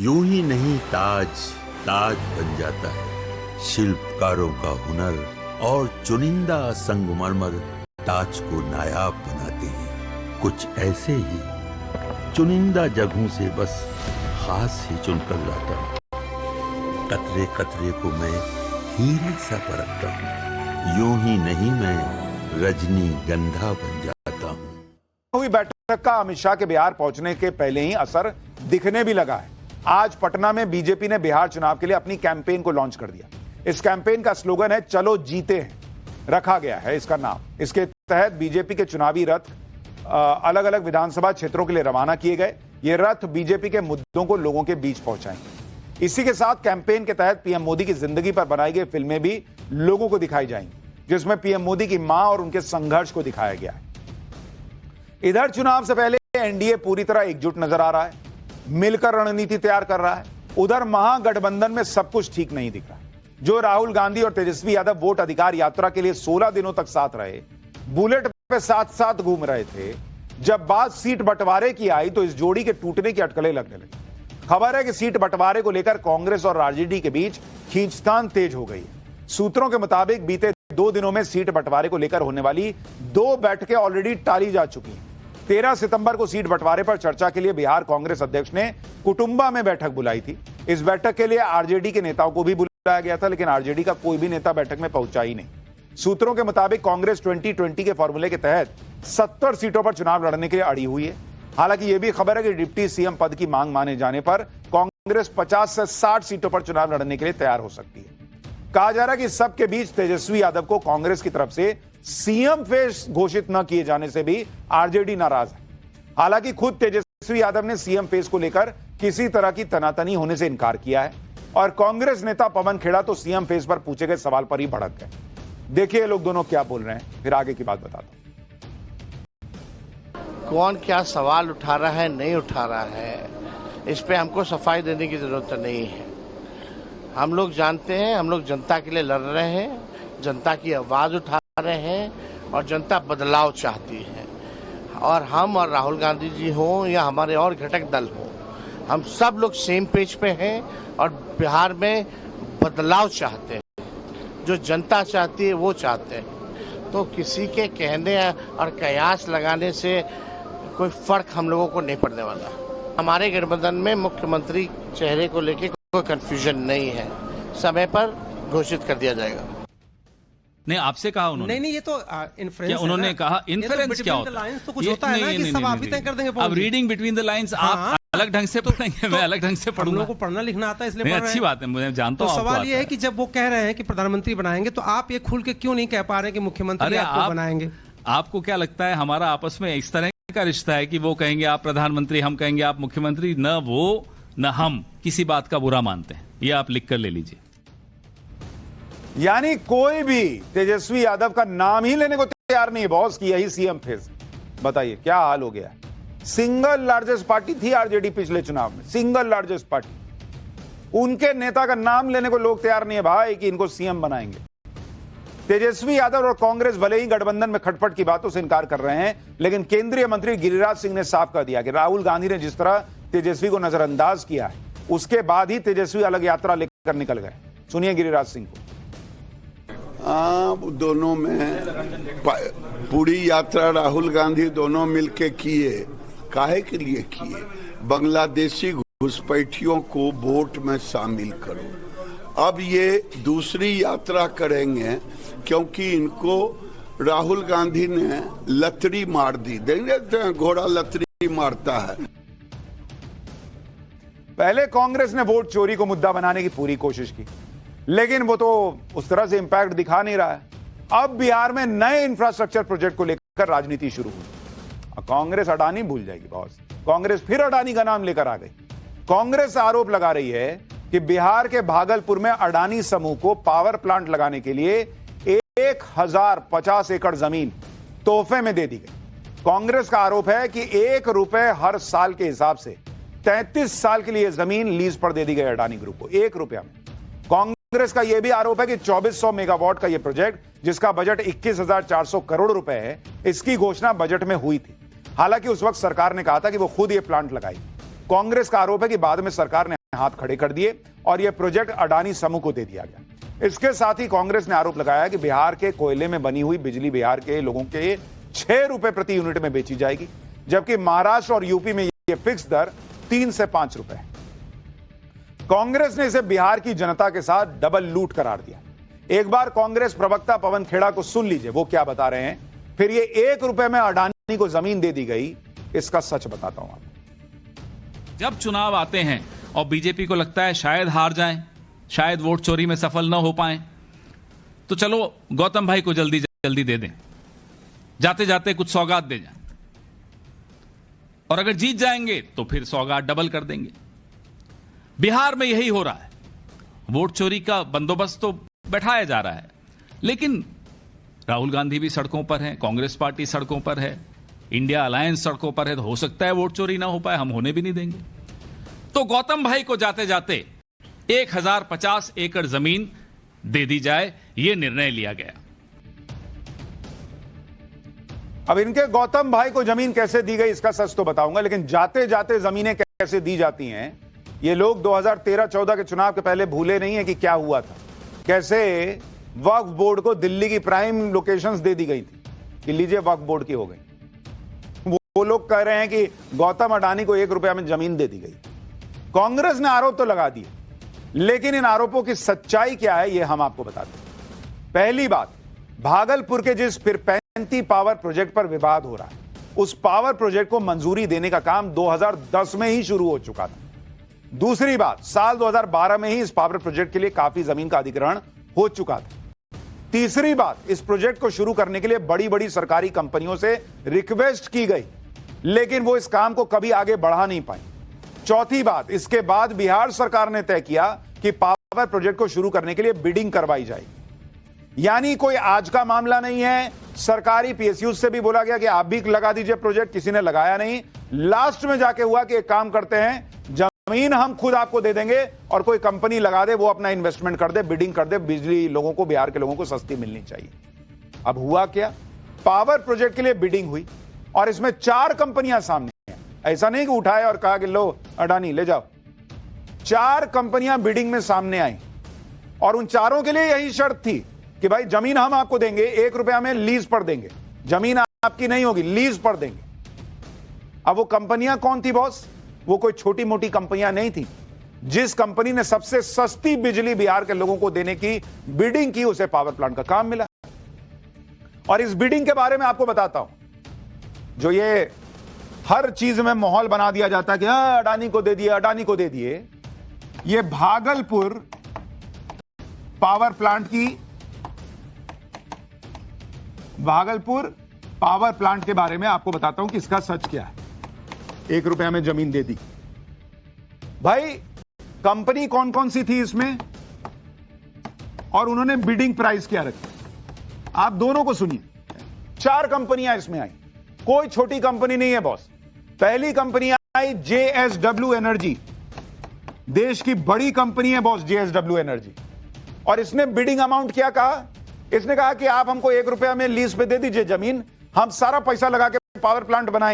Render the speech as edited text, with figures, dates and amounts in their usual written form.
यूं ही नहीं ताज ताज बन जाता है। शिल्पकारों का हुनर और चुनिंदा संगमरमर ताज को नायाब बनाते हैं। कुछ ऐसे ही चुनिंदा जगहों से बस खास ही चुनकर लाता हूँ। कतरे कतरे को मैं हीरे सा परखता हूँ। यूं ही नहीं मैं रजनीगंधा बन जाता हूँ। हुई बैठक का अमित शाह के बिहार पहुंचने के पहले ही असर दिखने भी लगा है। आज पटना में बीजेपी ने बिहार चुनाव के लिए अपनी कैंपेन को लॉन्च कर दिया। इस कैंपेन का स्लोगन है चलो जीते हैं, रखा गया है इसका नाम। इसके तहत बीजेपी के चुनावी रथ अलग अलग विधानसभा क्षेत्रों के लिए रवाना किए गए। ये रथ बीजेपी के मुद्दों को लोगों के बीच पहुंचाएंगे। इसी के साथ कैंपेन के तहत पीएम मोदी की जिंदगी पर बनाई गई फिल्में भी लोगों को दिखाई जाएंगी, जिसमें पीएम मोदी की मां और उनके संघर्ष को दिखाया गया है। इधर चुनाव से पहले एनडीए पूरी तरह एकजुट नजर आ रहा है, मिलकर रणनीति तैयार कर रहा है। उधर महागठबंधन में सब कुछ ठीक नहीं दिख रहा। जो राहुल गांधी और तेजस्वी यादव वोट अधिकार यात्रा के लिए 16 दिनों तक साथ रहे, बुलेट पे साथ साथ घूम रहे थे, जब बात सीट बंटवारे की आई तो इस जोड़ी के टूटने की अटकलें लगने लगी। खबर है कि सीट बंटवारे को लेकर कांग्रेस और आरजेडी के बीच खींचतान तेज हो गई है। सूत्रों के मुताबिक बीते 2 दिनों में सीट बंटवारे को लेकर होने वाली 2 बैठकें ऑलरेडी टाली जा चुकी हैं। 13 सितंबर को सीट बंटवारे पर चर्चा के लिए बिहार कांग्रेस अध्यक्ष ने कुटुंबा में बैठक बुलाई थी। इस बैठक के लिए आरजेडी के नेताओं को भी बुलाया गया था, लेकिन आरजेडी का कोई भी नेता बैठक में पहुंचा ही नहीं। सूत्रों के मुताबिक कांग्रेस 2020 के फॉर्मूले के तहत 70 सीटों पर चुनाव लड़ने के लिए अड़ी हुई है। हालांकि यह भी खबर है कि डिप्टी सीएम पद की मांग माने जाने पर कांग्रेस 50 से 60 सीटों पर चुनाव लड़ने के लिए तैयार हो सकती है। कहा जा रहा है कि सबके बीच तेजस्वी यादव को कांग्रेस की तरफ से सीएम फेस घोषित न किए जाने से भी आरजेडी नाराज है। हालांकि खुद तेजस्वी यादव ने सीएम फेस को लेकर किसी तरह की तनातनी होने से इनकार किया है और कांग्रेस नेता पवन खेड़ा तो सीएम फेस पर पूछे गए सवाल पर ही भड़क गए। देखिए लोग दोनों क्या बोल रहे हैं, फिर आगे की बात बताता हूं। कौन क्या सवाल उठा रहा है, नहीं उठा रहा है, इस पे हमको सफाई देने की जरूरत नहीं है। हम लोग जानते हैं, हम लोग जनता के लिए लड़ रहे हैं, जनता की आवाज उठा रहे हैं और जनता बदलाव चाहती है। और हम और राहुल गांधी जी हों या हमारे और घटक दल हों, हम सब लोग सेम पेज पे हैं और बिहार में बदलाव चाहते हैं। जो जनता चाहती है वो चाहते हैं। तो किसी के कहने और कयास लगाने से कोई फर्क हम लोगों को नहीं पड़ने वाला। हमारे गठबंधन में मुख्यमंत्री चेहरे को लेकर कोई कंफ्यूजन नहीं है, समय पर घोषित कर दिया जाएगा। नहीं, आपसे कहा उन्होंने? नहीं, ये तो इन्फ्लुएंस उन्होंने कहा इन्फ्लुएंस क्या होता है? तो कुछ होता है ना कि सब आप ही तय कर देंगे। अब रीडिंग बिटवीन द लाइंस आप अलग ढंग से पढ़ेंगे, मैं अलग ढंग से पढ़ूंगा। हम लोगों को पढ़ना लिखना आता है, इसलिए अच्छी बात है, मुझे जानता हूं। सवाल ये है कि जब वो कह रहे हैं कि प्रधानमंत्री बनाएंगे, तो आप ये खुल के क्यों नहीं कह पा रहे कि मुख्यमंत्री आपको बनाएंगे? आपको क्या लगता है हमारा आपस में इस तरह का रिश्ता है कि वो कहेंगे आप प्रधानमंत्री, हम कहेंगे आप मुख्यमंत्री? न वो न हम किसी बात का बुरा मानते हैं, ये आप लिख कर ले लीजिए। यानी कोई भी तेजस्वी यादव का नाम ही लेने को तैयार नहीं है बॉस की यही सीएम फेस। बताइए क्या हाल हो गया। सिंगल लार्जेस्ट पार्टी थी आरजेडी पिछले चुनाव में, सिंगल लार्जेस्ट पार्टी। उनके नेता का नाम लेने को लोग तैयार नहीं है भाई कि इनको सीएम बनाएंगे। तेजस्वी यादव और कांग्रेस भले ही गठबंधन में खटपट की बातों से इनकार कर रहे हैं, लेकिन केंद्रीय मंत्री गिरिराज सिंह ने साफ कर दिया कि राहुल गांधी ने जिस तरह तेजस्वी को नजरअंदाज किया है, उसके बाद ही तेजस्वी अलग यात्रा लेकर निकल गए। सुनिए गिरिराज सिंह को। दोनों में पूरी यात्रा राहुल गांधी दोनों मिलके किए। काहे के लिए किए? बांग्लादेशी घुसपैठियों को वोट में शामिल करो। अब ये दूसरी यात्रा करेंगे क्योंकि इनको राहुल गांधी ने लतड़ी मार दी। देंगे घोड़ा लतड़ी मारता है। पहले कांग्रेस ने वोट चोरी को मुद्दा बनाने की पूरी कोशिश की, लेकिन वो तो उस तरह से इंपैक्ट दिखा नहीं रहा है। अब बिहार में नए इंफ्रास्ट्रक्चर प्रोजेक्ट को लेकर राजनीति शुरू हुई। कांग्रेस अडानी भूल जाएगी बॉस। कांग्रेस फिर अडानी का नाम लेकर आ गई। कांग्रेस आरोप लगा रही है कि बिहार के भागलपुर में अडानी समूह को पावर प्लांट लगाने के लिए 1050 एकड़ जमीन तोहफे में दे दी गई। कांग्रेस का आरोप है कि ₹1 हर साल के हिसाब से 33 साल के लिए जमीन लीज पर दे दी गई अडानी ग्रुप को, ₹1 में। कांग्रेस का यह भी आरोप है कि 2400 मेगावाट का यह प्रोजेक्ट, जिसका बजट 21,400 करोड़ रुपए है, इसकी घोषणा बजट में हुई थी। हालांकि उस वक्त सरकार ने कहा था कि वो खुद ये प्लांट लगाई। कांग्रेस का आरोप है कि बाद में सरकार ने हाथ खड़े कर दिए और यह प्रोजेक्ट अडानी समूह को दे दिया गया। इसके साथ ही कांग्रेस ने आरोप लगाया कि बिहार के कोयले में बनी हुई बिजली बिहार के लोगों के 6 रुपए प्रति यूनिट में बेची जाएगी, जबकि महाराष्ट्र और यूपी में यह फिक्स दर 3 से 5 रुपए है। कांग्रेस ने इसे बिहार की जनता के साथ डबल लूट करार दिया। एक बार कांग्रेस प्रवक्ता पवन खेड़ा को सुन लीजिए, वो क्या बता रहे हैं। फिर ये 1 रुपए में अडानी को जमीन दे दी गई, इसका सच बताता हूं आपको। जब चुनाव आते हैं और बीजेपी को लगता है शायद हार जाएं, शायद वोट चोरी में सफल न हो पाएं, तो चलो गौतम भाई को जल्दी जल्दी दे दें, जाते जाते कुछ सौगात दे जाएं, और अगर जीत जाएंगे तो फिर सौगात डबल कर देंगे। बिहार में यही हो रहा है। वोट चोरी का बंदोबस्त तो बैठाया जा रहा है, लेकिन राहुल गांधी भी सड़कों पर हैं, कांग्रेस पार्टी सड़कों पर है, इंडिया अलायंस सड़कों पर है, तो हो सकता है वोट चोरी ना हो पाए, हम होने भी नहीं देंगे। तो गौतम भाई को जाते जाते 1050 एकड़ जमीन दे दी जाए, यह निर्णय लिया गया। अब इनके गौतम भाई को जमीन कैसे दी गई इसका सच तो बताऊंगा, लेकिन जाते जाते जमीनें कैसे दी जाती हैं, ये लोग 2013-14 के चुनाव के पहले भूले नहीं है कि क्या हुआ था। कैसे वक्फ बोर्ड को दिल्ली की प्राइम लोकेशंस दे दी गई थी कि लीजिए वक्फ बोर्ड की हो गई। वो लोग कह रहे हैं कि गौतम अडानी को 1 रुपया में जमीन दे दी गई। कांग्रेस ने आरोप तो लगा दिए, लेकिन इन आरोपों की सच्चाई क्या है यह हम आपको बताते हैं। पहली बात, भागलपुर के जिस पिरपैंती पावर प्रोजेक्ट पर विवाद हो रहा है, उस पावर प्रोजेक्ट को मंजूरी देने का काम 2010 में ही शुरू हो चुका था। दूसरी बात, साल 2012 में ही इस पावर प्रोजेक्ट के लिए काफी जमीन का अधिग्रहण हो चुका था। तीसरी बात, इस प्रोजेक्ट को शुरू करने के लिए बड़ी बड़ी सरकारी कंपनियों से रिक्वेस्ट की गई, लेकिन वो इस काम को कभी आगे बढ़ा नहीं पाई। चौथी बात, इसके बाद बिहार सरकार ने तय किया कि पावर प्रोजेक्ट को शुरू करने के लिए बिडिंग करवाई जाएगी। यानी कोई आज का मामला नहीं है। सरकारी पीएसयू से भी बोला गया कि आप भी लगा दीजिए प्रोजेक्ट, किसी ने लगाया नहीं। लास्ट में जाके हुआ कि एक काम करते हैं, जमीन हम खुद आपको दे देंगे और कोई कंपनी लगा दे, वो अपना इन्वेस्टमेंट कर दे, बिडिंग कर दे, बिजली लोगों को, बिहार के लोगों को सस्ती मिलनी चाहिए। अब हुआ क्या, पावर प्रोजेक्ट के लिए बिडिंग हुई और इसमें 4 कंपनियां सामने हैं। ऐसा नहीं कि उठाए और कहा कि लो अडानी ले जाओ। 4 कंपनियां बिडिंग में सामने आई और उन चारों के लिए यही शर्त थी कि भाई जमीन हम आपको देंगे, 1 रुपया में लीज पर देंगे, जमीन आपकी नहीं होगी, लीज पर देंगे। अब वो कंपनियां कौन थी बॉस? वो कोई छोटी मोटी कंपनियां नहीं थी। जिस कंपनी ने सबसे सस्ती बिजली बिहार के लोगों को देने की बिडिंग की, उसे पावर प्लांट का काम मिला। और इस बिडिंग के बारे में आपको बताता हूं, जो ये हर चीज में माहौल बना दिया जाता है कि अडानी को दे दिए, अडानी को दे दिए। ये भागलपुर पावर प्लांट के बारे में आपको बताता हूं कि इसका सच क्या है। 1 रुपया में जमीन दे दी। भाई कंपनी कौन कौन सी थी इसमें और उन्होंने बिडिंग प्राइस क्या रखी, आप दोनों को सुनिए। 4 कंपनियां इसमें आई, कोई छोटी कंपनी नहीं है बॉस। पहली कंपनी आई JSW एनर्जी, देश की बड़ी कंपनी है बॉस JSW एनर्जी। और इसने बिडिंग अमाउंट क्या कहा? इसने कहा कि आप हमको 1 रुपया में लीज पे दे दीजिए जमीन, हम सारा पैसा लगा के पावर प्लांट बनाएंगे।